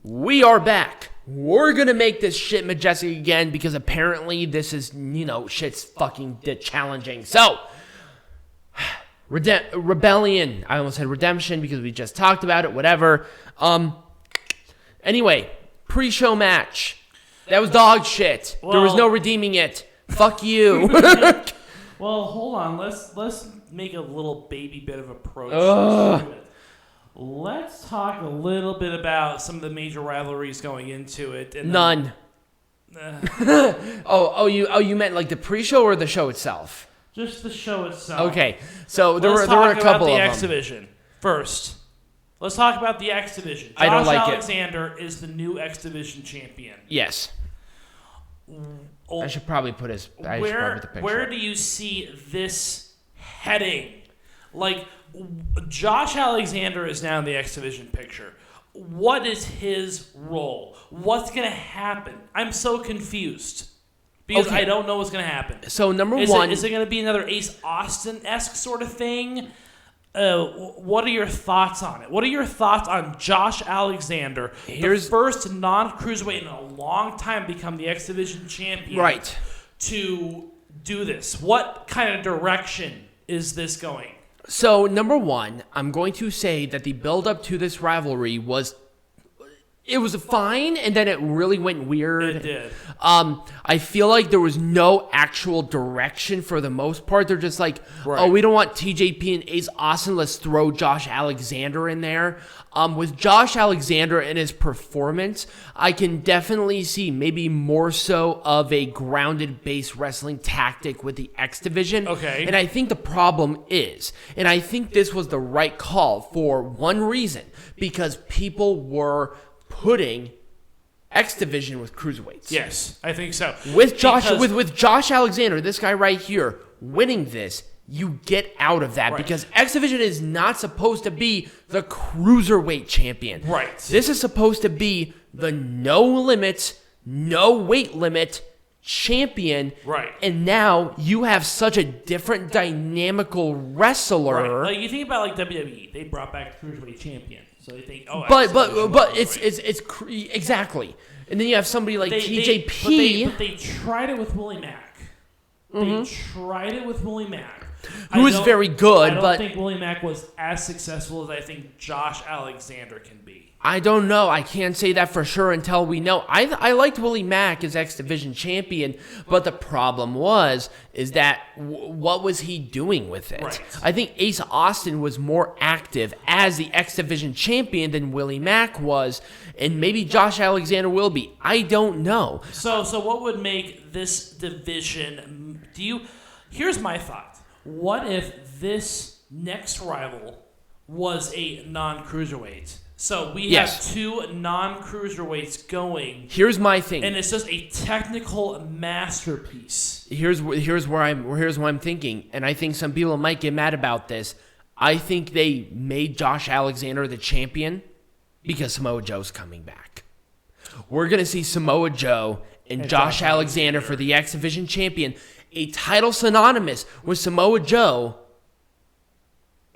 We are back. We're going to make this shit Majestic again because apparently this is, shit's fucking challenging. So, Rebellion. I almost said Redemption because we just talked about it. Whatever. Anyway, pre-show match. That was dog shit. Well, there was no redeeming it. Fuck you. Well, hold on. Let's make a little baby bit of approach. Let's talk a little bit about some of the major rivalries going into it. And none. You meant like the pre-show or the show itself? Just the show itself. Okay, so there were a couple of them. Let's talk about the X Division first. Let's talk about the X Division. I don't like Alexander is the new X Division champion. Yes. I should probably put his. Where do you see this heading? Like, Josh Alexander is now in the X Division picture. What is his role? What's going to happen? I'm so confused because I don't know what's going to happen. So number one, is it going to be another Ace Austin-esque sort of thing? What are your thoughts on it? What are your thoughts on Josh Alexander, the first non-cruiserweight in a long time become the X Division champion? Right. To do this, what kind of direction is this going? So number one, I'm going to say that the build-up to this rivalry was fine, and then it really went weird. It did. I feel like there was no actual direction for the most part. They're just like, oh, we don't want TJP and Ace Austin. Let's throw Josh Alexander in there. With Josh Alexander and his performance, I can definitely see maybe more so of a grounded base wrestling tactic with the X Division. Okay. And I think the problem is, and I think this was the right call for one reason, because people were putting X Division with cruiserweights. Yes, I think so. With Josh Alexander, this guy right here, winning this, you get out of that because X Division is not supposed to be the cruiserweight champion. Right. This is supposed to be the no limits, no weight limit champion. Right. And now you have such a different dynamical wrestler. Right. Like you think about like WWE, they brought back the cruiserweight champion. So they think, but it's exactly. And then you have somebody like TJP. But they tried it with Willie Mack. Mm-hmm. They tried it with Willie Mack. Who was very good, I but don't think Willie Mack was as successful as I think Josh Alexander can be. I don't know. I can't say that for sure until we know. I liked Willie Mack as X Division champion, but the problem is that what was he doing with it? Right. I think Ace Austin was more active as the X Division champion than Willie Mack was, and maybe Josh Alexander will be. I don't know. So what would make this division? Here's my thought. What if this next rival was a non-cruiserweight? So we have two non-cruiserweights going. Here's my thing, and it's just a technical masterpiece. Here's what I'm thinking, and I think some people might get mad about this. I think they made Josh Alexander the champion because Samoa Joe's coming back. We're gonna see Samoa Joe and Josh Alexander for the X Division champion, a title synonymous with Samoa Joe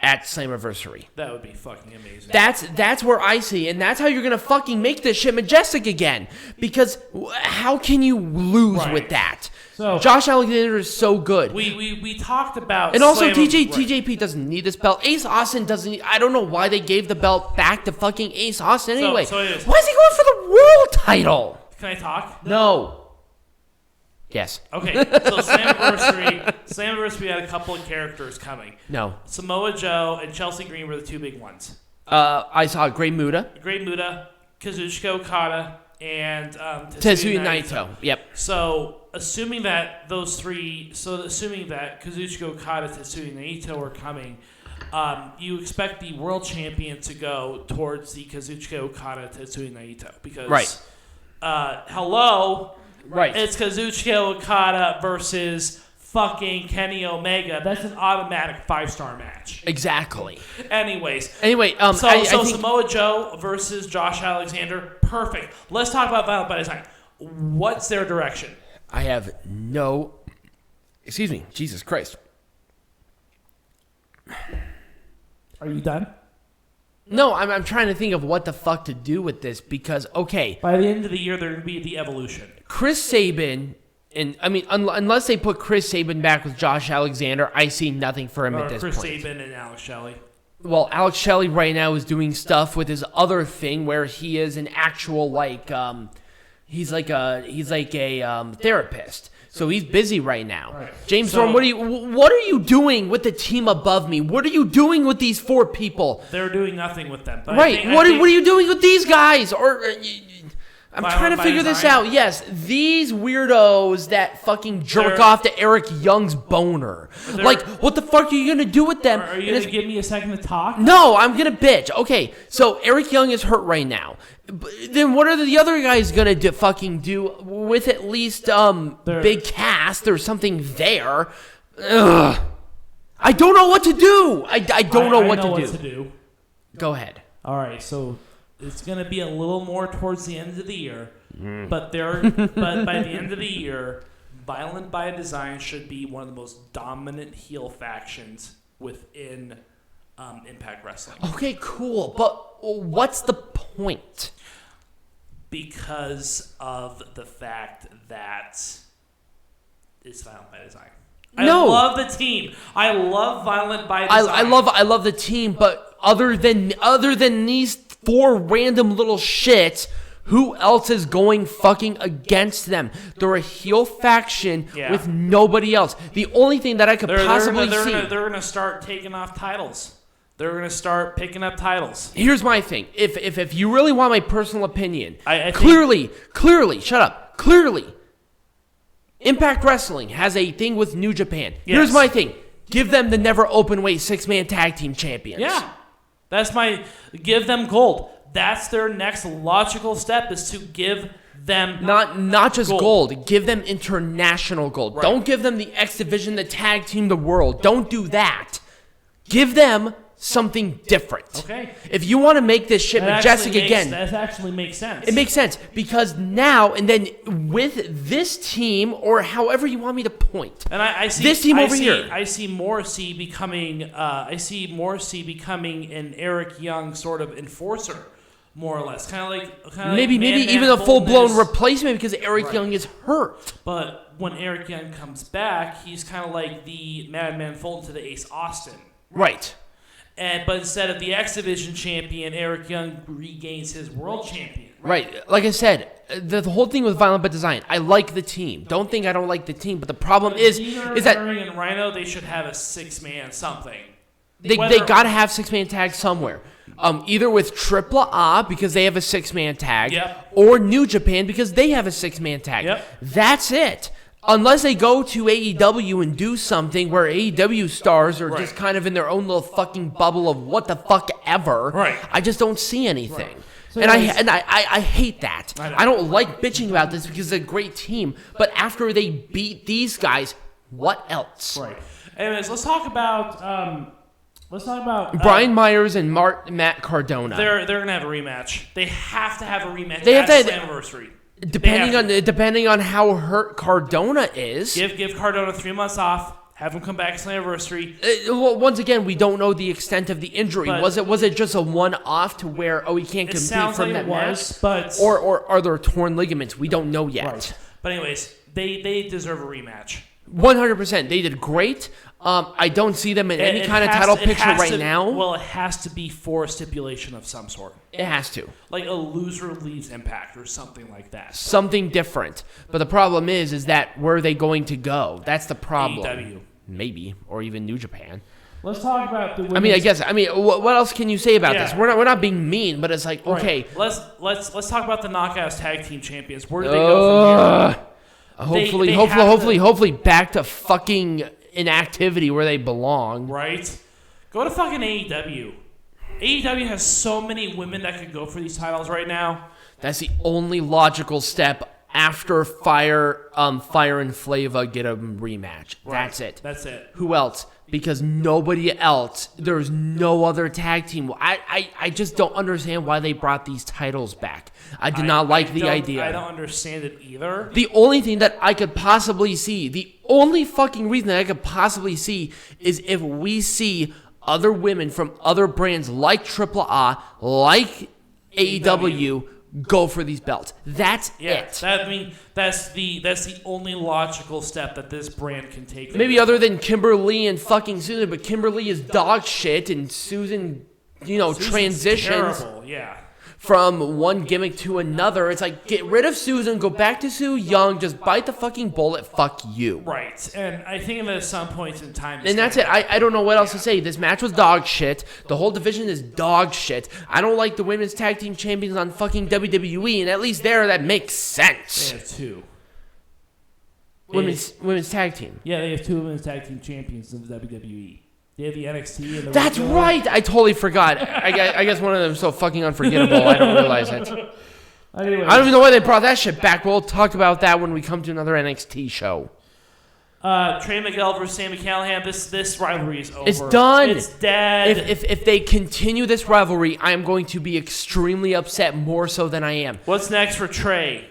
at Slammiversary. That would be fucking amazing. That's where I see, and that's how you're gonna fucking make this shit Majestic again. Because how can you lose with that? So Josh Alexander is so good. We talked about, and also TJP doesn't need this belt. Ace Austin doesn't. I don't know why they gave the belt back to fucking Ace Austin anyway. Why is he going for the world title? Can I talk? No. Yes. Okay, so Slammiversary, we had a couple of characters coming. No. Samoa Joe and Chelsea Green were the two big ones. I saw Great Muta, Kazuchika Okada, and Tetsuya Naito. Yep. So assuming that Kazuchika Okada, Tetsuya Naito are coming, you expect the world champion to go towards the Kazuchika Okada, Tetsuya Naito because hello. Right. It's Kazuchika Okada versus fucking Kenny Omega. That's an automatic 5-star match. Exactly. Anyway, I think Samoa Joe versus Josh Alexander. Perfect. Let's talk about Violin By Design. What's their direction? I have no... Excuse me. Jesus Christ. Are you done? No, I'm trying to think of what the fuck to do with this because, okay. By the end of the year, they're going to be the Evolution. Chris Sabin, and I mean, unless they put Chris Sabin back with Josh Alexander, I see nothing for him at this Chris point. Sabin and Alex Shelley. Well, Alex Shelley right now is doing stuff with his other thing where he is an actual, he's like a therapist. So he's busy right now. Right. James Storm, what are you doing with the team above me? What are you doing with these 4 people? They're doing nothing with them. But right. What are you doing with these guys? Or I'm trying to figure this out. Yes, these weirdos that fucking jerk off to Eric Young's boner. Like, what the fuck are you going to do with them? Are you going to give me a second to talk? No, I'm going to bitch. Okay, so Eric Young is hurt right now. Then what are the other guys going to fucking do with at least big cast or something there? Ugh. I don't know what to do. I don't know what to do. Go ahead. All right, so it's going to be a little more towards the end of the year, but by the end of the year, Violin By Design should be one of the most dominant heel factions within Impact Wrestling. Okay, cool, but what's the point? Because of the fact that it's Violin By Design. No. I love the team. I love Violin By Design. I love the team, but other than these 4 random little shits, who else is going fucking against them? They're a heel faction with nobody else. The only thing that I could possibly see... They're going to start taking off titles. They're going to start picking up titles. Here's my thing. If you really want my personal opinion, I clearly, shut up. Clearly, Impact Wrestling has a thing with New Japan. Yes. Here's my thing. Give them the never open weight 6-man tag team champions. Yeah. Give them gold. That's their next logical step is to give them not just gold. Give them international gold. Right. Don't give them the X Division, the tag team, the world. Don't do that. Give them something different. Okay. If you want to make this shit Majestic again. That actually makes sense. It makes sense because now and then with this team or however you want me to point. And I see this team over here. I see Morrissey becoming an Eric Young sort of enforcer, more or less. Maybe even a full-blown replacement because Eric Young is hurt. But when Eric Young comes back, he's kind of like the Madman Fulton to the Ace Austin. Right. But instead of the X Division champion, Eric Young regains his world champion. Right. Like I said, the whole thing with Violin By Design, I like the team. Don't think I don't like the team, but the problem is that Doering and Rhino, they should have a 6-man something. They got to have 6-man tags somewhere. Either with Triple A because they have a 6-man tag, or New Japan because they have a 6-man tag. Yep. That's it. Unless they go to AEW and do something where AEW stars are just kind of in their own little fucking bubble of what the fuck ever. Right. I just don't see anything. Right. So and I hate that. I don't like bitching about this because it's a great team. But after they beat these guys, what else? Right. Anyways, let's talk about Brian Myers and Matt Cardona. They're gonna have a rematch. They have to have a rematch. They have to have anniversary. Depending on how hurt Cardona is. Give Cardona 3 months off. Have him come back to the anniversary. Well, once again, we don't know the extent of the injury. But was it just a one-off to where he can't compete from that match? Or are there torn ligaments? We don't know yet. Right. But anyways, they deserve a rematch. 100%. They did great. I don't see them in any kind of title picture right now. Well, it has to be for a stipulation of some sort. It has to. Like a loser leaves Impact or something like that. Something different. But the problem is that where are they going to go? That's the problem. AEW. Maybe. Or even New Japan. Let's talk about the women's... what else can you say about this? We're not being mean, but it's like, okay. Right. Let's talk about the Knockouts Tag Team Champions. Where do they go from here? Hopefully back to fucking inactivity where they belong. Right? Go to fucking AEW. AEW has so many women that could go for these titles right now. That's the only logical step after Fire and Flava get a rematch. Right. That's it. That's it. Who else? Because nobody else. There's no other tag team. I just don't understand why they brought these titles back. I did not like the idea. I don't understand it either. The only thing that I could possibly see, the only fucking reason that I could possibly see is if we see other women from other brands like AAA, like AEW, go for these belts. That's it. That's the only logical step that this brand can take. Maybe other than Kimberly and fucking Susan, but Kimberly is dog shit, and Susan, transitions terrible. Yeah. from one gimmick to another. It's like, get rid of Susan, go back to Sue Young, just bite the fucking bullet, fuck you. Right, and I think that at some points in time... And that's it. I don't know what else to say. This match was dog shit. The whole division is dog shit. I don't like the women's tag team champions on fucking WWE, and at least there, that makes sense. They have two. Women's tag team. Yeah, they have two women's tag team champions in the WWE. They have the NXT and the... That's right! I totally forgot. I guess one of them is so fucking unforgettable, I don't realize it. Anyway. I don't even know why they brought that shit back. We'll talk about that when we come to another NXT show. Trey Miguel versus Sami Callahan. This rivalry is over. It's done. It's dead. If they continue this rivalry, I am going to be extremely upset, more so than I am. What's next for Trey?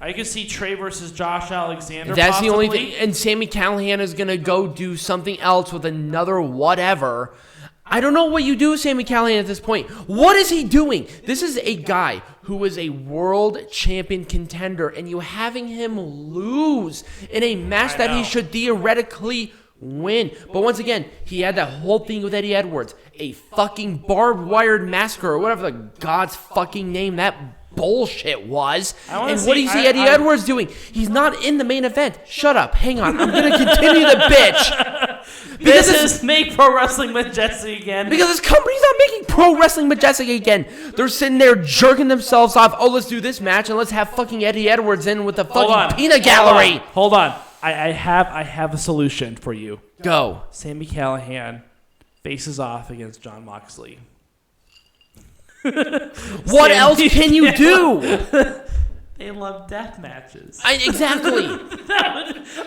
I could see Trey versus Josh Alexander. That's possibly. the only thing. And Sami Callahan is going to go do something else with another whatever. I don't know what you do with Sami Callahan at this point. What is he doing? This is a guy who is a world champion contender, and you having him lose in a match that he should theoretically win. But once again, he had that whole thing with Eddie Edwards. A fucking barbed wired massacre, or whatever the god's fucking name that bullshit was. And what do you see Eddie Edwards doing? He's not in the main event. Shut up. Hang on. I'm going to continue the bitch. This is Make Pro Wrestling Majestic again. Because this company's not making Pro Wrestling Majestic again. They're sitting there jerking themselves off. Oh, let's do this match and let's have fucking Eddie Edwards in with the fucking peanut gallery. Hold on. I have a solution for you. Go. Sami Callahan faces off against Jon Moxley. What else can you do? They love death matches. Exactly.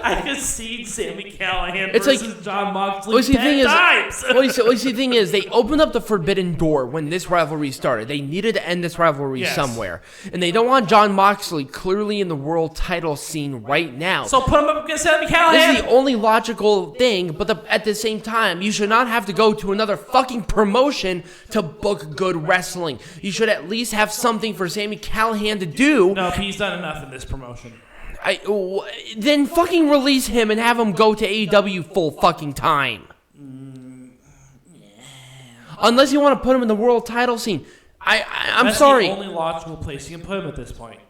I could see Sami Callahan versus Jon Moxley the thing is, they opened up the forbidden door when this rivalry started. They needed to end this rivalry somewhere. And they don't want Jon Moxley clearly in the world title scene right now. So put him up against Sami Callahan. This is the only logical thing, but at the same time, you should not have to go to another fucking promotion to book good wrestling. You should at least have something for Sami Callahan to do. No, he's done enough in this promotion. Then fucking release him and have him go to AEW full fucking time. Unless you want to put him in the world title scene. I'm sorry. That's the only logical place you can put him at this point.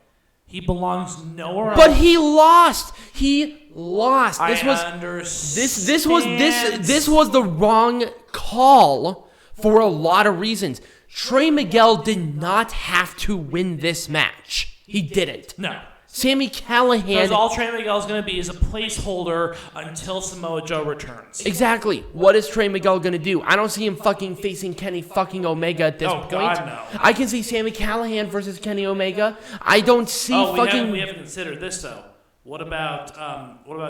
He belongs nowhere else. But he lost. He lost. This was the wrong call for a lot of reasons. Trey Miguel did not have to win this match. He didn't. No. Sami Callahan... Because all Trey Miguel's going to be is a placeholder until Samoa Joe returns. Exactly. What is Trey Miguel going to do? I don't see him fucking facing Kenny fucking Omega at this point. God, no. I can see Sami Callahan versus Kenny Omega. I don't see we haven't considered this, though. What about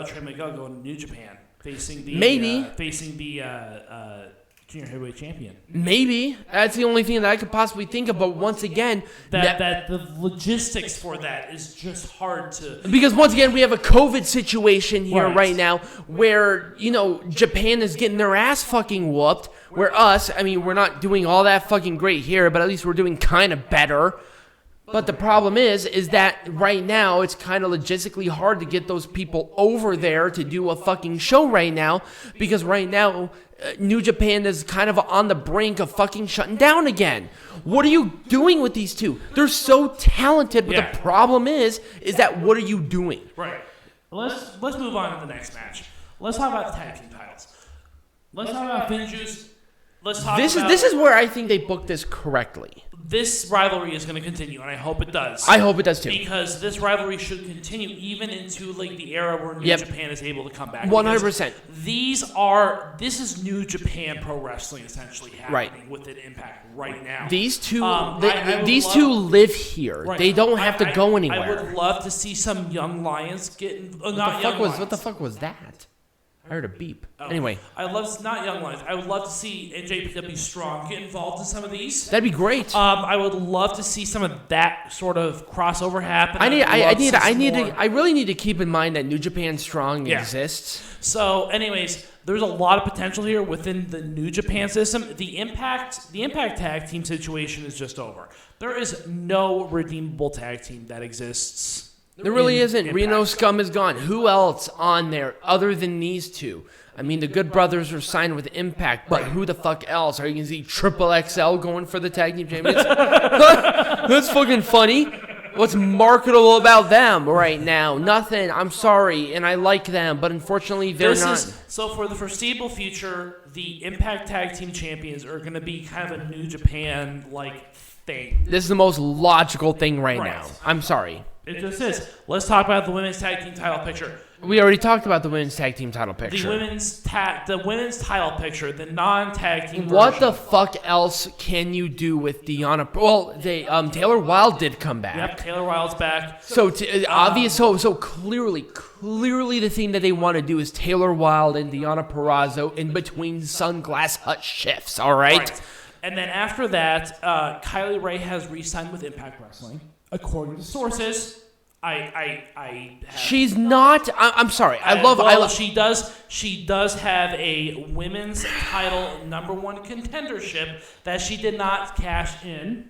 Trey Miguel going to New Japan? Facing the... Junior heavyweight champion. Maybe. That's the only thing that I could possibly think of. But once again, that the logistics for that is just hard to... Because once again, we have a COVID situation here right now where, Japan is getting their ass fucking whooped. Where we're not doing all that fucking great here, but at least we're doing kind of better. But the problem is that right now it's kind of logistically hard to get those people over there to do a fucking show right now. Because right now... New Japan is kind of on the brink of fucking shutting down again. What are you doing with these two? They're so talented, but the problem is that what are you doing? Right. Let's move on to the next match. Let's talk about the tag team titles. Let's talk about FinJuice. This is where I think they booked this correctly. This rivalry is going to continue, and I hope it does. I hope it does too. Because this rivalry should continue even into the era where New Japan is able to come back. 100%. This is New Japan Pro Wrestling essentially happening with an Impact right now. These two live here. Right. They don't have to go anywhere. I would love to see some young lions get... What the fuck was that? I heard a beep. Anyway. I love, not Young Lions. I would love to see NJPW Strong get involved in some of these. That'd be great. I would love to see some of that sort of crossover happen. I really need to keep in mind that New Japan Strong exists. So, anyways, there's a lot of potential here within the New Japan system. The Impact tag team situation is just over. There is no redeemable tag team that exists. There really isn't. Impact. Reno Scum is gone. Who else on there other than these two? I mean, the Good Brothers are signed with Impact, but who the fuck else? Are you going to see Triple XL going for the tag team champions? That's fucking funny. What's marketable about them right now? Nothing. I'm sorry, and I like them, but unfortunately they're not. So for the foreseeable future, the Impact Tag Team Champions are going to be kind of a New Japan-like thing. This is the most logical thing right now. I'm sorry. It just is. Let's talk about the women's tag team title picture. We already talked about the women's tag team title picture. The women's title picture, the non-tag team What version. the fuck else can you do with Deonna? Well, Taylor Wilde did come back. Yep, Taylor Wilde's back. So so clearly the thing that they want to do is Taylor Wilde and Deonna Purrazzo in between Sunglass Hut shifts. All right. And then after that, Kylie Rae has re-signed with Impact Wrestling, according to sources. She's not. I'm sorry. I love. She does have a women's title #1 contendership that she did not cash in.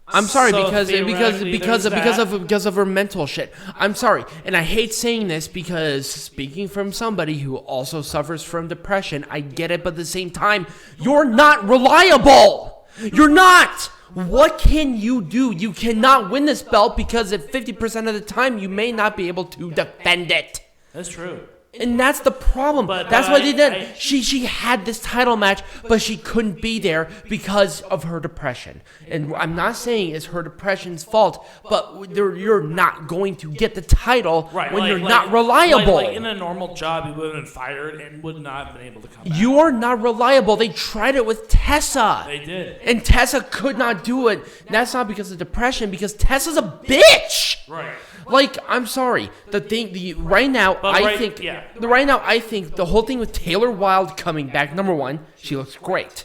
I'm sorry So because of her mental shit. I'm sorry, and I hate saying this because speaking from somebody who also suffers from depression, I get it, but at the same time, you're not reliable. You're not. What can you do? You cannot win this belt because at 50% of the time, you may not be able to defend it. That's true. And that's the problem. That's why they did. She had this title match, but she couldn't be there because of her depression. And I'm not saying it's her depression's fault, but you're not going to get the title when you're not reliable. Like in a normal job, you would have been fired and would not have been able to come back. You are not reliable. They tried it with Tessa. They did. And Tessa could not do it. That's not because of depression, because Tessa's a bitch. Right. Like, I'm sorry. Right now, I think the whole thing with Taylor Wilde coming back, #1, she looks great.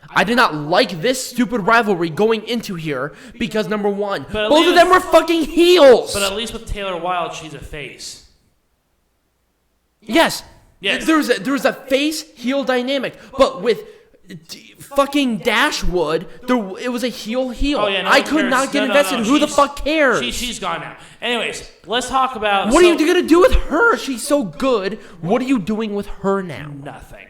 I did not like this stupid rivalry going into here because #1, both of them were fucking heels. But at least with Taylor Wilde, she's a face. Yes. There's a face heel dynamic, but with fucking Dashwood, it was a heel. Oh, yeah, no I one could cares. not get No, invested. Who the fuck cares? She's gone now. Anyways, let's talk about... What are you going to do with her? She's so good. What are you doing with her now? Nothing.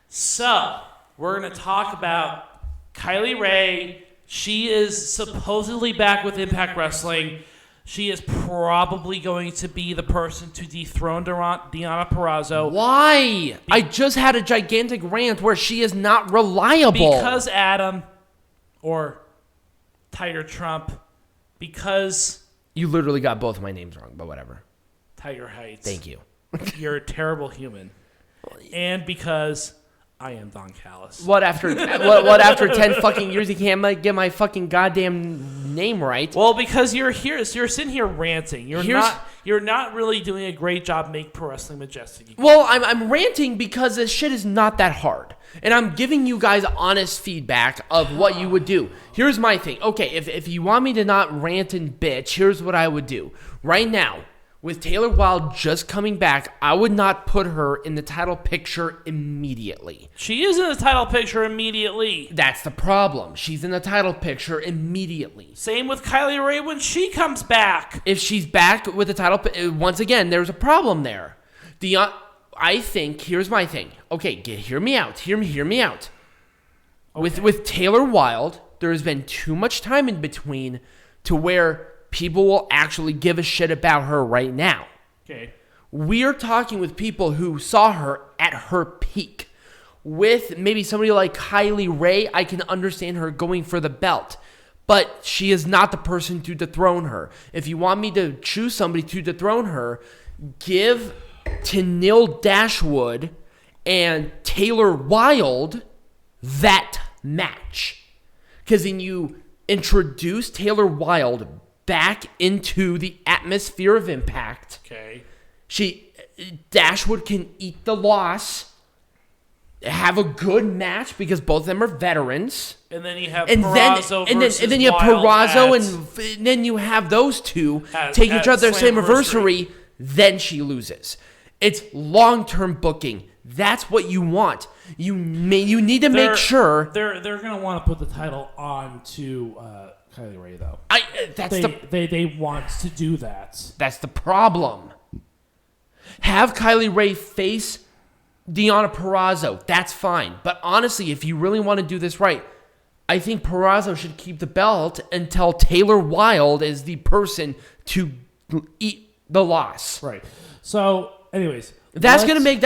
So, we're going to talk about Kylie Rae. She is supposedly back with Impact Wrestling. She is probably going to be the person to dethrone Deonna Purrazzo. Why? I just had a gigantic rant where she is not reliable. Because Adam, or Tiger Trump, because... You literally got both of my names wrong, but whatever. Tiger Heights. Thank you. You're a terrible human. And because I am Don Callis. What after 10 fucking years you can't get my fucking goddamn name right? Well, because you're sitting here ranting. You're not really doing a great job making pro wrestling majestic. Well, I'm ranting because this shit is not that hard. And I'm giving you guys honest feedback of what you would do. Here's my thing. Okay, if you want me to not rant and bitch, here's what I would do. Right now, with Taylor Wilde just coming back, I would not put her in the title picture immediately. She is in the title picture immediately. That's the problem. She's in the title picture immediately. Same with Kylie Rae when she comes back. If she's back with the title, once again, there's a problem there. I think, here's my thing. Okay, hear me out. Hear me out. Okay. With Taylor Wilde, there has been too much time in between to where people will actually give a shit about her right now. Okay. We are talking with people who saw her at her peak. With maybe somebody like Kylie Rae, I can understand her going for the belt. But she is not the person to dethrone her. If you want me to choose somebody to dethrone her, give Tenille Dashwood and Taylor Wilde that match. Because then you introduce Taylor Wilde back into the atmosphere of Impact. Okay. Dashwood can eat the loss, have a good match because both of them are veterans. And then you have Purrazzo and then you have Purrazzo, and then you have those two take each other's Slammiversary. Then she loses. It's long-term booking. That's what you want. You need to make sure they're going to want to put the title on to Kylie Rae though. They want to do that. That's the problem. Have Kylie Rae face Deonna Purrazzo. That's fine. But honestly, if you really want to do this right, I think Purrazzo should keep the belt until Taylor Wilde is the person to eat the loss. Right. So, anyways, that's gonna make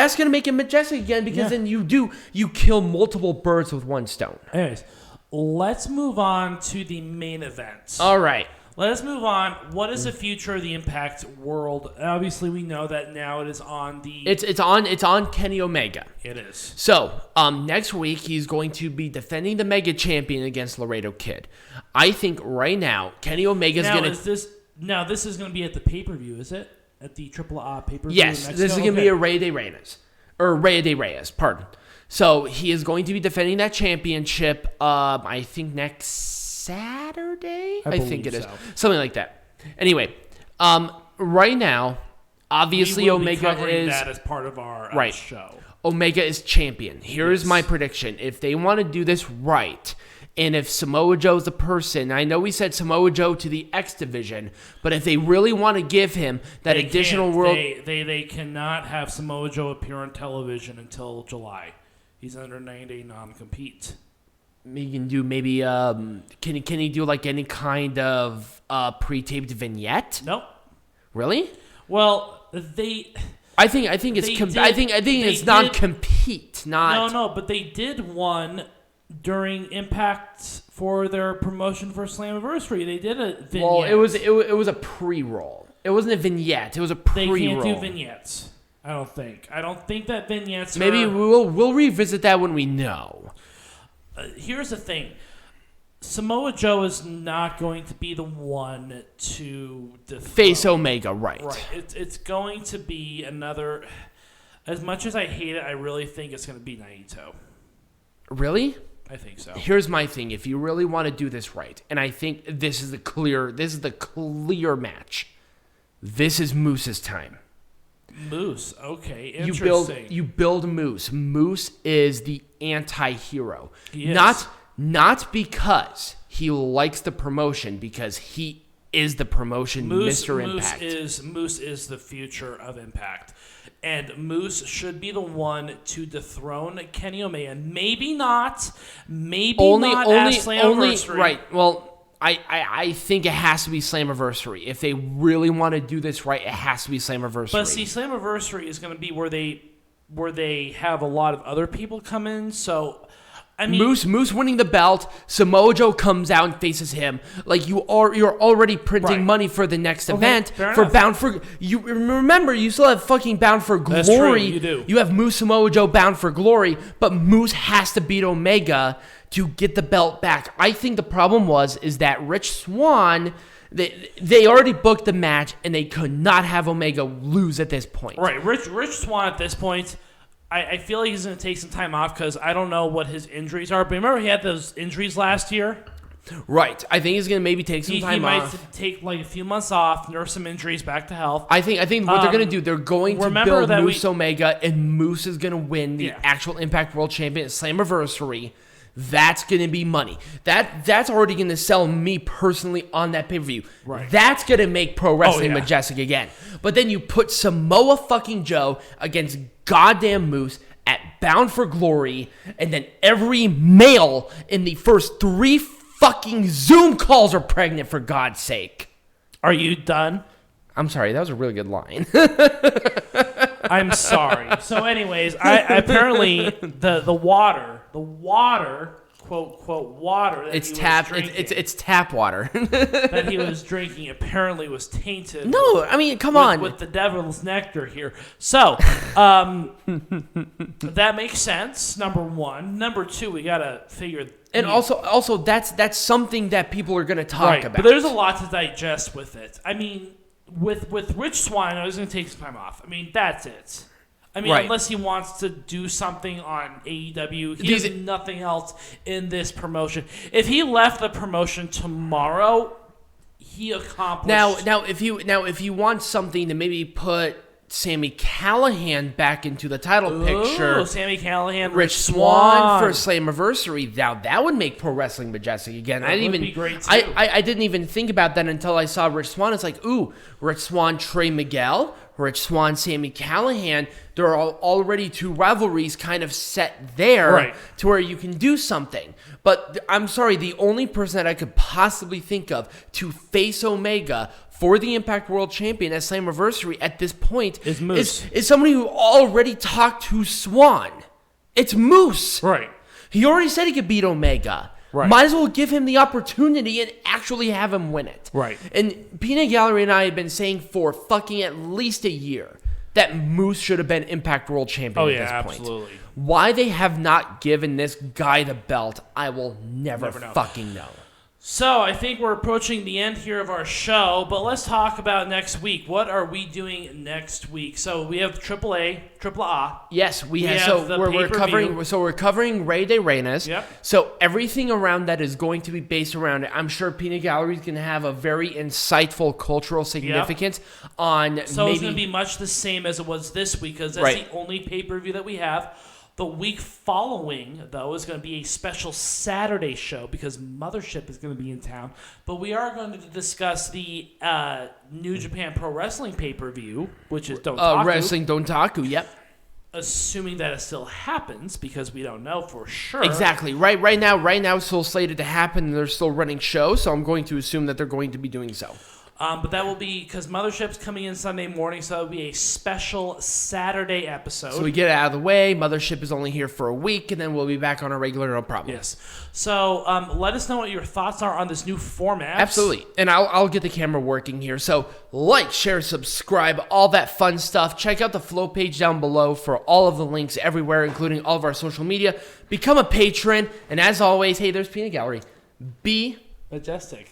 it Majestic again because then you kill multiple birds with one stone. Anyways, let's move on to the main event. All right. Let's move on. What is the future of the Impact world? Obviously, we know that now it is on the. It's on Kenny Omega. It is. So next week he's going to be defending the Mega Champion against Laredo Kid. I think right now Kenny Omega's gonna. This is going to be at the pay-per-view, is it? At the Triple A pay-per-view Yes, this is going to be a Rey de Reyes, pardon. So he is going to be defending that championship, I think next Saturday? I think it is. Something like that. Anyway, right now, obviously Omega is... that as part of our show. Omega is champion. Here's my prediction. If they want to do this right... And if Samoa Joe's the person, I know we said Samoa Joe to the X division, but if they really want to give him that additional world... They cannot have Samoa Joe appear on television until July. He's under 90-day non-compete. He can do maybe... Can he do like any kind of pre-taped vignette? Nope. Really? Well, I think it's non-compete, not... No, but they did one... During Impact for their promotion for Slammiversary, they did a vignette. Well, it was a pre-roll. It wasn't a vignette. It was a pre-roll. They can't do vignettes. I don't think that vignettes. Maybe we'll revisit that when we know. Here's the thing: Samoa Joe is not going to be the one to face Omega, right? Right. It's going to be another. As much as I hate it, I really think it's going to be Naito. Really? I think so. Here's my thing. If you really want to do this right, and I think this is the clear match. This is Moose's time. Moose, okay, interesting. You build Moose. Moose is the anti-hero. Yes. Not because he likes the promotion, because he is the promotion, Mr. Impact. Moose is the future of Impact. And Moose should be the one to dethrone Kenny Omega. Maybe not. Only at Slammiversary. Right. Well, I think it has to be Slammiversary. If they really want to do this right, it has to be Slammiversary. But see, Slammiversary is going to be where they have a lot of other people come in. So, I mean, Moose winning the belt. Samoa Joe comes out and faces him. Like you're already printing money for the next event for Bound for. You remember you still have fucking Bound for Glory. That's true, you do. You have Moose Samoa Joe Bound for Glory, but Moose has to beat Omega to get the belt back. I think the problem is that Rich Swann. They already booked the match and they could not have Omega lose at this point. Right, Rich Swann at this point. I feel like he's going to take some time off because I don't know what his injuries are. But remember he had those injuries last year? Right. I think he's going to maybe take some time off. He might take like a few months off, nurse some injuries back to health. I think what they're going to do, they're going to build Moose Omega, and Moose is going to win the actual Impact World Champion at Slammiversary. That's going to be money. That's already going to sell me personally on that pay-per-view. Right. That's going to make pro wrestling Majestic again. But then you put Samoa fucking Joe against goddamn Moose at Bound for Glory, and then every male in the first 3 fucking Zoom calls are pregnant, for God's sake. Are you done? I'm sorry, that was a really good line. I'm sorry. So anyways, I apparently the water, quote water that it's tap water that he was drinking apparently was tainted. No, I mean, come on. With the devil's nectar here. So, that makes sense, number one. Number two, we got to figure... And also that's something that people are going to talk about. But there's a lot to digest with it. I mean, with Rich Swann, I was going to take some time off. I mean, that's it. I mean, Right. unless he wants to do something on AEW, he has nothing else in this promotion. If he left the promotion tomorrow, he accomplished. Now, if you want something to maybe put Sami Callihan back into the title picture, Sami Callihan, Rich Swann for Slammiversary. Now that would make pro wrestling majestic again. That would be great too. I didn't even think about that until I saw Rich Swann. It's like, ooh, Rich Swann, Trey Miguel, Rich Swann, Sami Callihan. There are already two rivalries kind of set there to where you can do something. But I'm sorry, the only person that I could possibly think of to face Omega for the Impact World Champion at Slammiversary at this point is Moose. Is somebody who already talked to Swann. It's Moose. Right. He already said he could beat Omega. Right. Might as well give him the opportunity and actually have him win it. Right. And Peanut Gallery and I have been saying for fucking at least a year that Moose should have been Impact World Champion at this point. Absolutely. Why they have not given this guy the belt, I will never fucking know. So I think we're approaching the end here of our show, but let's talk about next week. What are we doing next week? So we have AAA. Yes, we have. have So the we're covering. So we're covering Rey de Reinas. Yep. So everything around that is going to be based around it. I'm sure Peanut Gallery is going to have a very insightful cultural significance on. So it's going to be much the same as it was this week because that's Right. the only pay-per-view that we have. The week following, though, is going to be a special Saturday show because Mothership is going to be in town. But we are going to discuss the New Japan Pro Wrestling pay-per-view, which is Dontaku. Wrestling Dontaku. Yep. Assuming that it still happens because we don't know for sure. Exactly. Right now it's still slated to happen. They're still running shows, so I'm going to assume that they're going to be doing so. But that will be because Mothership's coming in Sunday morning, so it'll be a special Saturday episode. So we get it out of the way. Mothership is only here for a week, and then we'll be back on our regular, no problem. Yes. So let us know what your thoughts are on this new format. Absolutely. And I'll get the camera working here. So like, share, subscribe, all that fun stuff. Check out the flow page down below for all of the links everywhere, including all of our social media. Become a patron. And as always, hey, there's Peanut Gallery. Be Majestic.